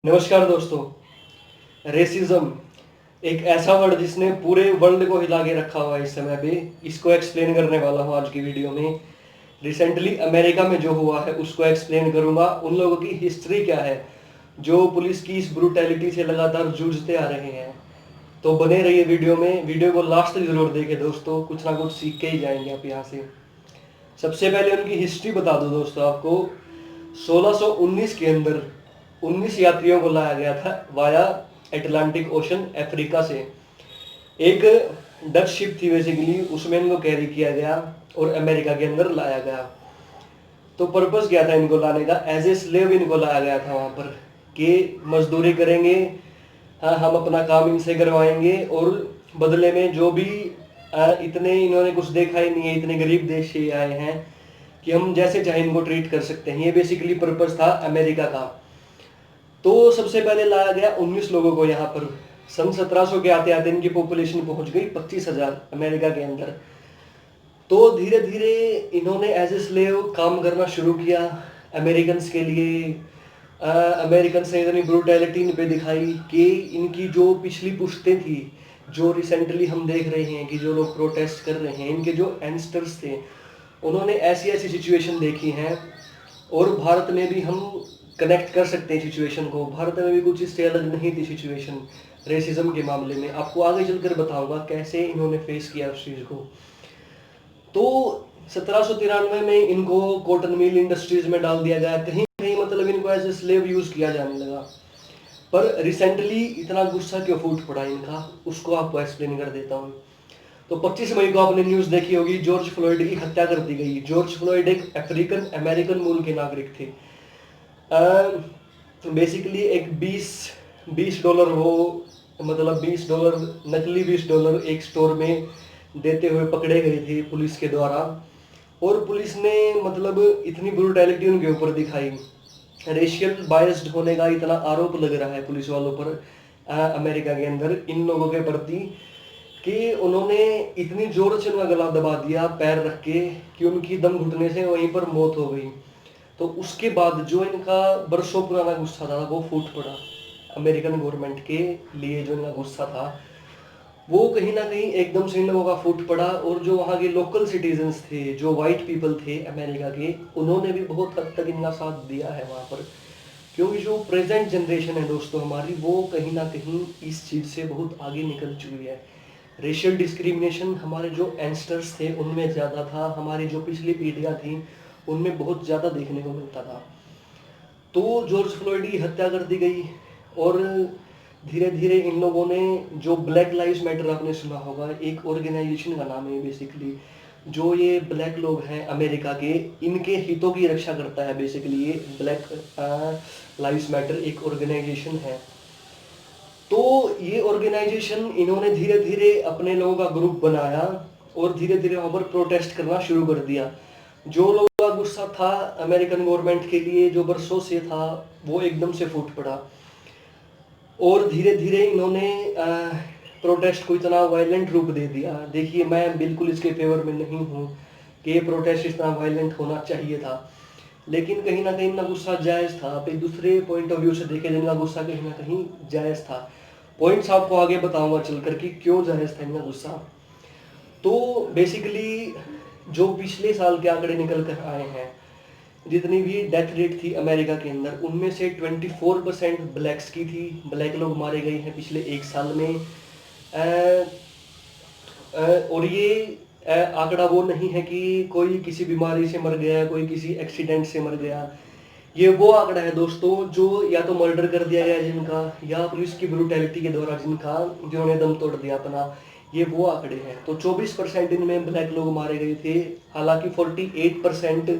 नमस्कार दोस्तों। रेसिज्म एक ऐसा वर्ड जिसने पूरे वर्ल्ड को हिला के रखा हुआ है इस समय पे। इसको एक्सप्लेन करने वाला हूँ आज की वीडियो में। रिसेंटली अमेरिका में जो हुआ है उसको एक्सप्लेन करूंगा। उन लोगों की हिस्ट्री क्या है जो पुलिस की इस ब्रूटैलिटी से लगातार जूझते आ रहे हैं। तो बने रहिए वीडियो में, वीडियो को लास्ट तक जरूर देखें दोस्तों, कुछ ना कुछ सीख के ही जाएंगे आप यहाँ से। सबसे पहले उनकी हिस्ट्री बता दो दोस्तों आपको। 1619 के अंदर 19 यात्रियों को लाया गया था वाया अटलांटिक ओशन अफ्रीका से। एक डच शिप थी बेसिकली, उसमें इनको कैरी किया गया और अमेरिका के अंदर लाया गया। तो पर्पस क्या था इनको लाने का? एज ए स्लेव इनको लाया गया था वहां पर कि मजदूरी करेंगे, हाँ हम अपना काम इनसे करवाएंगे और बदले में जो भी इतने इन्होंने कुछ देखा ही नहीं है, इतने गरीब देश से आए हैं कि हम जैसे चाहे इनको ट्रीट कर सकते हैं। ये बेसिकली पर्पस था अमेरिका का। तो सबसे पहले लाया गया 19 लोगों को यहाँ पर। सन 1700 के आते आते इनकी पॉपुलेशन पहुंच गई 25,000 अमेरिका के अंदर। तो धीरे धीरे इन्होंने एज ए स्लेव काम करना शुरू किया अमेरिकन के लिए। अमेरिकन ने इतनी ब्रूटैलिटी इन पे दिखाई कि इनकी जो पिछली पुश्तें थी, जो रिसेंटली हम देख रहे हैं कि जो लोग प्रोटेस्ट कर रहे हैं, इनके जो एंगस्टर्स थे उन्होंने ऐसी ऐसी सिचुएशन देखी हैं। और भारत में भी हम कनेक्ट कर सकते हैं सिचुएशन को। भारत में भी कुछ इससे अलग नहीं थी सिचुएशन रेसिज्म के मामले में। आपको आगे चलकर बताऊंगा कैसे इन्होंने फेस किया उस चीज़ को। तो 1793 में इनको कॉटन मिल इंडस्ट्रीज में डाल दिया गया। कहीं कहीं मतलब इनको एज ए स्लेव यूज किया जाने लगा। पर रिसेंटली इतना गुस्सा क्यों फूट पड़ा इनका, उसको आपको एक्सप्लेन कर देता हूँ। तो 25 मई को आपने न्यूज देखी होगी, जॉर्ज फ्लॉयड की हत्या कर दी गई। जॉर्ज फ्लॉयड एक अफ्रीकन अमेरिकन मूल के नागरिक थे। बेसिकली एक 20 डॉलर वो, मतलब $20 नकली $20 एक स्टोर में देते हुए पकड़े गए थे पुलिस के द्वारा। और पुलिस ने मतलब इतनी ब्रूटैलिटी उनके ऊपर दिखाई। रेशियल बायस्ड होने का इतना आरोप लग रहा है पुलिस वालों पर अमेरिका के अंदर इन लोगों के प्रति कि उन्होंने इतनी जोर से उनका गला दबा दिया पैर रख के कि उनकी दम घुटने से वहीं पर मौत हो गई। तो उसके बाद जो इनका बरसों पुराना गुस्सा था वो फूट पड़ा। अमेरिकन गवर्नमेंट के लिए जो इनका गुस्सा था वो कहीं ना कहीं एकदम से इन लोगों का फूट पड़ा। और जो वहाँ के लोकल सिटीजन्स थे, जो वाइट पीपल थे अमेरिका के, उन्होंने भी बहुत हद तक इनका साथ दिया है वहाँ पर। क्योंकि जो प्रेजेंट जनरेशन है दोस्तों हमारी, वो कहीं ना कहीं इस चीज़ से बहुत आगे निकल चुकी है। रेशियल डिस्क्रिमिनेशन हमारे जो एंगस्टर्स थे उनमें ज़्यादा था, हमारी जो पिछली पीढ़ियाँ थी उनमें बहुत ज़्यादा देखने को मिलता था। तो जॉर्ज फ्लॉयड की हत्या कर दी गई। और धीरे धीरे इन लोगों ने जो ब्लैक लाइव्स मैटर आपने सुना होगा, एक ऑर्गेनाइजेशन का नाम है बेसिकली, जो ये ब्लैक लोग हैं अमेरिका के, इनके हितों की रक्षा करता है बेसिकली। ये ब्लैक लाइव्स मैटर एक ऑर्गेनाइजेशन है। तो ये ऑर्गेनाइजेशन इन्होंने धीरे धीरे अपने लोगों का ग्रुप बनाया और धीरे धीरे वहां पर प्रोटेस्ट करना शुरू कर दिया। जो लोगों का गुस्सा था अमेरिकन गवर्नमेंट के लिए जो बरसों से था, वो एकदम से फूट पड़ा। और धीरे धीरे इन्होंने प्रोटेस्ट को इतना वायलेंट रूप दे दिया। देखिए मैं बिल्कुल इसके फेवर में नहीं हूँ कि ये प्रोटेस्ट इतना वायलेंट होना चाहिए था, लेकिन कहीं ना कहीं इनका गुस्सा जायज़ था। आप एक दूसरे पॉइंट ऑफ व्यू से देखें, इनका गुस्सा कहीं ना कहीं जायज़ था। पॉइंट्स आपको आगे बताऊंगा चलकर कि क्यों जायज़ था इनका गुस्सा। तो बेसिकली जो पिछले साल के आंकड़े निकल कर आए हैं, जितनी भी डेथ रेट थी अमेरिका के अंदर, उनमें से 24% ब्लैक्स की थी। ब्लैक लोग मारे गए हैं पिछले एक साल में। और ये आंकड़ा वो नहीं है कि कोई किसी बीमारी से मर गया, कोई किसी एक्सीडेंट से मर गया। ये वो आंकड़ा है दोस्तों जो या तो मर्डर कर दिया गया जिनका, या पुलिस की ब्रूटैलिटी के द्वारा जिन्होंने दम तोड़ दिया अपना, ये वो आंकड़े हैं। तो 24% इनमें ब्लैक लोग मारे गए थे, हालांकि 48%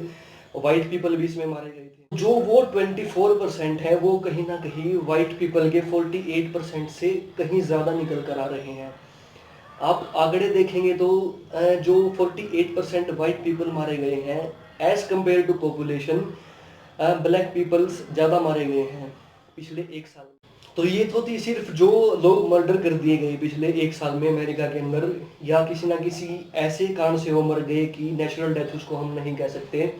वाइट पीपल भी इसमें मारे गए थे। जो वो 24% है वो कहीं ना कहीं वाइट पीपल के 48% से कहीं ज़्यादा निकल कर आ रहे हैं। आप आंकड़े देखेंगे तो जो 48% वाइट पीपल मारे गए हैं as compare to population, black peoples ज़्यादा मारे गए हैं पिछले एक साल में। तो ये तो थी सिर्फ जो लोग मर्डर कर दिए गए पिछले एक साल में अमेरिका के अंदर, या किसी ना किसी ऐसे कारण से वो मर गए कि नेचुरल डेथ उसको हम नहीं कह सकते।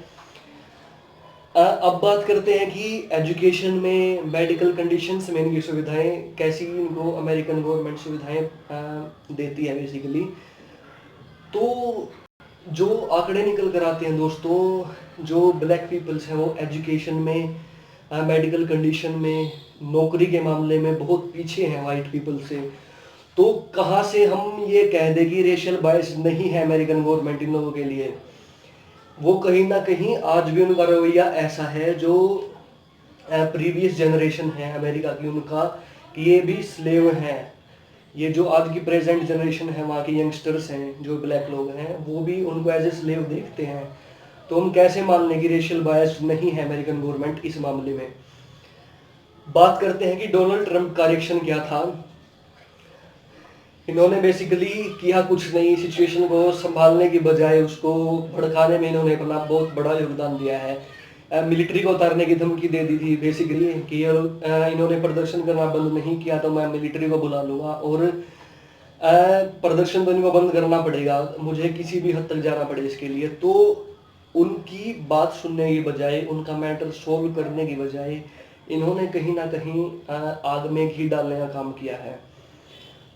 अब बात करते हैं कि एजुकेशन में मेडिकल कंडीशंस में इनकी सुविधाएं कैसी इनको अमेरिकन गवर्नमेंट सुविधाएं देती है बेसिकली। तो जो आंकड़े निकल कर आते हैं दोस्तों, जो ब्लैक पीपल्स हैं वो एजुकेशन में, मेडिकल कंडीशन में, नौकरी के मामले में बहुत पीछे हैं वाइट पीपल से। तो कहाँ से हम ये कह दें कि रेशियल बायस नहीं है अमेरिकन गवर्नमेंट इन लोगों के लिए? वो कहीं ना कहीं आज भी उनका रवैया ऐसा है जो प्रीवियस जनरेशन है अमेरिका की उनका, कि ये भी स्लेव हैं। ये जो आज की प्रेजेंट जनरेशन है वहाँ के यंगस्टर्स हैं जो ब्लैक लोग हैं, वो भी उनको एज ए स्लेव देखते हैं। तो हम कैसे मान लें कि रेशियल बायस नहीं है अमेरिकन गवर्नमेंट इस मामले में? बात करते हैं कि डोनाल्ड ट्रंप का रिएक्शन क्या था। इन्होंने बेसिकली किया कुछ नहीं, सिचुएशन को संभालने की बजाय उसको भड़काने में इन्होंने अपना बहुत बड़ा योगदान दिया है। मिलिट्री को उतारने की धमकी दे दी थी बेसिकली कि इन्होंने प्रदर्शन करना बंद नहीं किया तो मैं मिलिट्री को बुला लूंगा, और प्रदर्शन तो इनको बंद करना पड़ेगा, मुझे किसी भी हद तक जाना पड़े इसके लिए। तो उनकी बात सुनने की बजाय, उनका मैटर सोल्व करने की बजाय इन्होंने कहीं ना कहीं आग में घी डालने का काम किया है।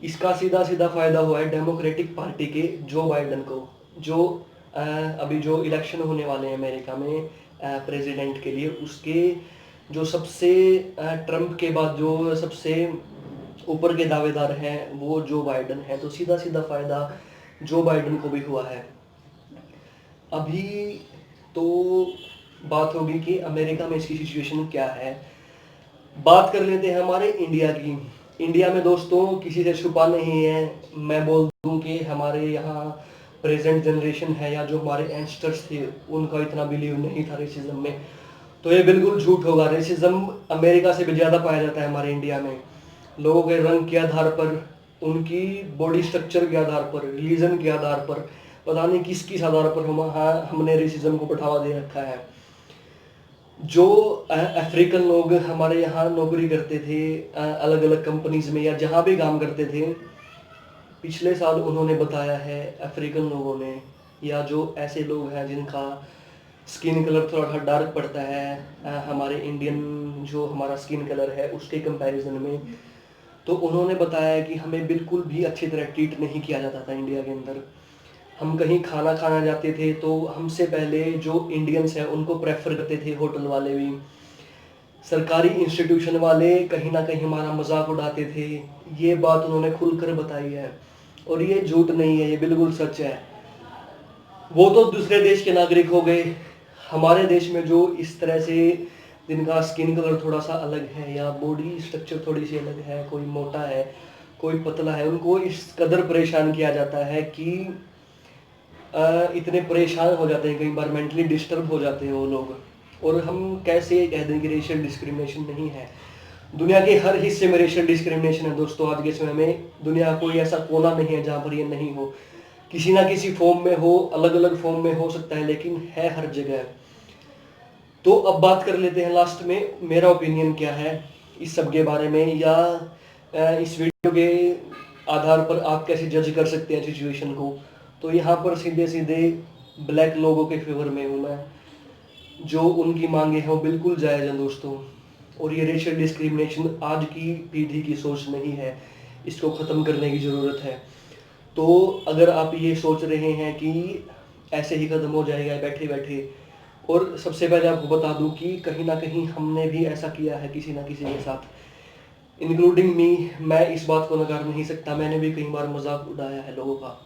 इसका सीधा सीधा फायदा हुआ है डेमोक्रेटिक पार्टी के जो बाइडन को, जो अभी जो इलेक्शन होने वाले हैं अमेरिका में प्रेसिडेंट के लिए, उसके जो सबसे ट्रंप के बाद जो सबसे ऊपर के दावेदार हैं वो जो बाइडन है। तो सीधा सीधा फायदा जो बाइडन को भी हुआ है। अभी तो बात होगी कि अमेरिका में इसकी सिचुएशन क्या है। बात कर लेते हैं हमारे इंडिया की। इंडिया में दोस्तों किसी से छुपा नहीं है, मैं बोल दूं कि हमारे यहाँ प्रेजेंट जनरेशन है या जो हमारे यंगस्टर्स थे उनका इतना बिलीव नहीं था रेसिज्म में। तो ये बिल्कुल झूठ होगा। रेसिज्म अमेरिका से भी ज़्यादा पाया जाता है हमारे इंडिया में। लोगों के रंग के आधार पर, उनकी बॉडी स्ट्रक्चर के आधार पर, रिलीजन के आधार पर, पता नहीं किस किस आधार पर हमने रेसिज्म को बढ़ावा दे रखा है। जो अफ्रीकन लोग हमारे यहाँ नौकरी करते थे अलग अलग कंपनीज में या जहाँ भी काम करते थे, पिछले साल उन्होंने बताया है अफ्रीकन लोगों ने, या जो ऐसे लोग हैं जिनका स्किन कलर थोड़ा सा डार्क पड़ता है हमारे इंडियन जो हमारा स्किन कलर है उसके कंपैरिजन में, तो उन्होंने बताया कि हमें बिल्कुल भी अच्छी तरह ट्रीट नहीं किया जाता था इंडिया के अंदर। हम कहीं खाना खाना जाते थे तो हमसे पहले जो इंडियंस हैं उनको प्रेफर करते थे होटल वाले भी। सरकारी इंस्टीट्यूशन वाले कहीं ना कहीं हमारा मजाक उड़ाते थे। ये बात उन्होंने खुलकर बताई है और ये झूठ नहीं है, ये बिल्कुल सच है। वो तो दूसरे देश के नागरिक हो गए। हमारे देश में जो इस तरह से जिनका स्किन कलर थोड़ा सा अलग है या बॉडी स्ट्रक्चर थोड़ी सी अलग है, कोई मोटा है कोई पतला है, उनको इस कदर परेशान किया जाता है कि इतने परेशान हो जाते हैं, कई बार मेंटली डिस्टर्ब हो जाते हैं वो लोग। और हम कैसे कह दें कि रेशियल डिस्क्रिमिनेशन नहीं है? दुनिया के हर हिस्से में रेशियल डिस्क्रिमिनेशन है दोस्तों। आज के समय में दुनिया का कोई ऐसा कोना नहीं है जहाँ पर ये नहीं हो, किसी ना किसी फॉर्म में हो, अलग अलग फॉर्म में हो सकता है, लेकिन है हर जगह। तो अब बात कर लेते हैं लास्ट में मेरा ओपिनियन क्या है इस सब के बारे में, या इस वीडियो के आधार पर आप कैसे जज कर सकते हैं सिचुएशन को। तो यहाँ पर सीधे सीधे ब्लैक लोगों के फेवर में हूँ मैं। जो उनकी मांगे हैं वो बिल्कुल जायज़ हैं दोस्तों। और ये रेशियल डिस्क्रिमिनेशन आज की पीढ़ी की सोच नहीं है, इसको ख़त्म करने की ज़रूरत है। तो अगर आप ये सोच रहे हैं कि ऐसे ही ख़त्म हो जाएगा बैठे बैठे, और सबसे पहले आपको बता दूं कि कहीं ना कहीं हमने भी ऐसा किया है किसी ना किसी के साथ, इंक्लूडिंग मी। मैं इस बात को नकार नहीं सकता, मैंने भी कई बार मजाक उड़ाया है लोगों का,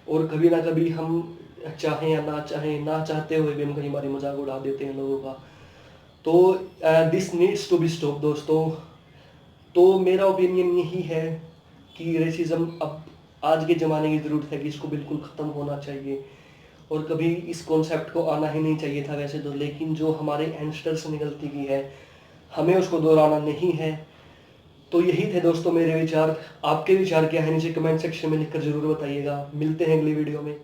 और कभी ना कभी हम चाहें या ना चाहें, ना चाहते हुए भी हम कई बार मजाक उड़ा देते हैं लोगों का। तो this needs to be stop दोस्तों। तो मेरा ओपिनियन यही है कि रेसिज्म अब आज के ज़माने की ज़रूरत है कि इसको बिल्कुल ख़त्म होना चाहिए, और कभी इस कॉन्सेप्ट को आना ही नहीं चाहिए था वैसे तो, लेकिन जो हमारे यंगस्टर्स ने गलती की है हमें उसको दोहराना नहीं है। तो यही थे दोस्तों मेरे विचार। आपके विचार क्या है नीचे कमेंट सेक्शन में लिखकर ज़रूर बताइएगा। मिलते हैं अगली वीडियो में।